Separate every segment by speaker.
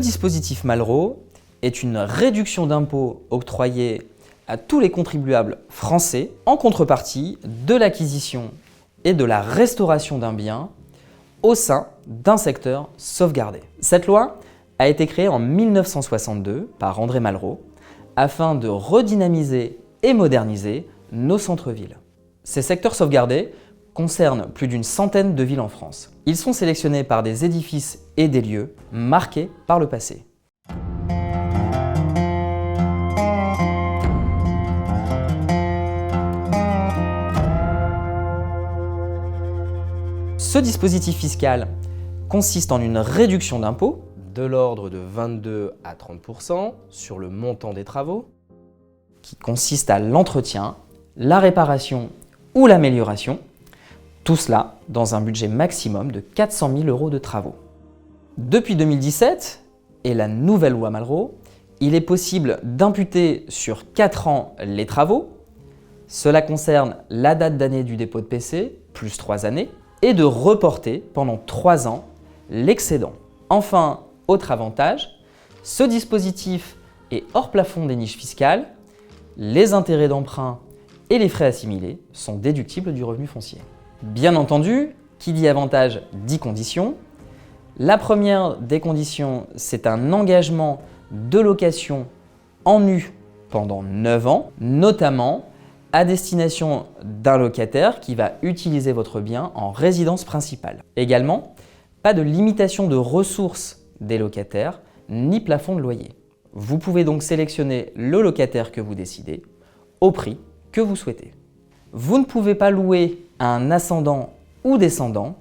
Speaker 1: dispositif Malraux est une réduction d'impôt octroyée à tous les contribuables français en contrepartie de l'acquisition et de la restauration d'un bien au sein d'un secteur sauvegardé. Cette loi a été créée en 1962 par André Malraux afin de redynamiser et moderniser nos centres-villes. Ces secteurs sauvegardés concernent plus d'une centaine de villes en France. Ils sont sélectionnés par des édifices et des lieux marqués par le passé. Ce dispositif fiscal consiste en une réduction d'impôt de l'ordre de 22 à 30% sur le montant des travaux, qui consiste à l'entretien, la réparation ou l'amélioration, tout cela dans un budget maximum de 400 000 € de travaux. Depuis 2017 et la nouvelle loi Malraux, il est possible d'imputer sur 4 ans les travaux. Cela concerne la date d'année du dépôt de PC, plus 3 années, et de reporter pendant 3 ans l'excédent. Enfin, autre avantage, ce dispositif est hors plafond des niches fiscales, les intérêts d'emprunt et les frais assimilés sont déductibles du revenu foncier. Bien entendu, qui dit avantage dit conditions. La première des conditions, c'est un engagement de location en nu pendant 9 ans, notamment à destination d'un locataire qui va utiliser votre bien en résidence principale. Également, pas de limitation de ressources des locataires, ni plafond de loyer. Vous pouvez donc sélectionner le locataire que vous décidez, au prix que vous souhaitez. Vous ne pouvez pas louer à un ascendant ou descendant,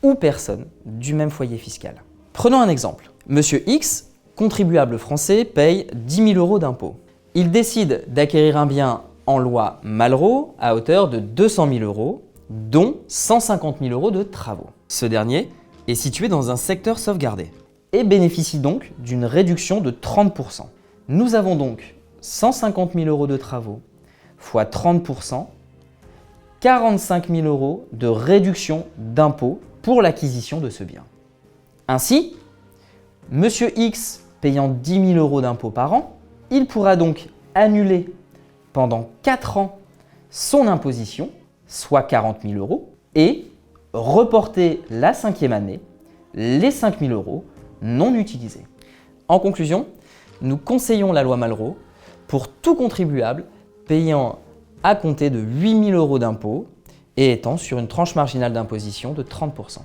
Speaker 1: ou personne du même foyer fiscal. Prenons un exemple. Monsieur X, contribuable français, paye 10 000 € d'impôts. Il décide d'acquérir un bien en loi Malraux à hauteur de 200 000 €, dont 150 000 € de travaux. Ce dernier est situé dans un secteur sauvegardé et bénéficie donc d'une réduction de 30%. Nous avons donc 150 000 € de travaux fois 30%, 45 000 € de réduction d'impôt pour l'acquisition de ce bien. Ainsi, Monsieur X payant 10 000 € d'impôts par an, il pourra donc annuler pendant 4 ans son imposition, soit 40 000 €, et reporter la 5e année les 5 000 € non utilisés. En conclusion, nous conseillons la loi Malraux pour tout contribuable payant à compter de 8 000 € d'impôts et étant sur une tranche marginale d'imposition de 30%.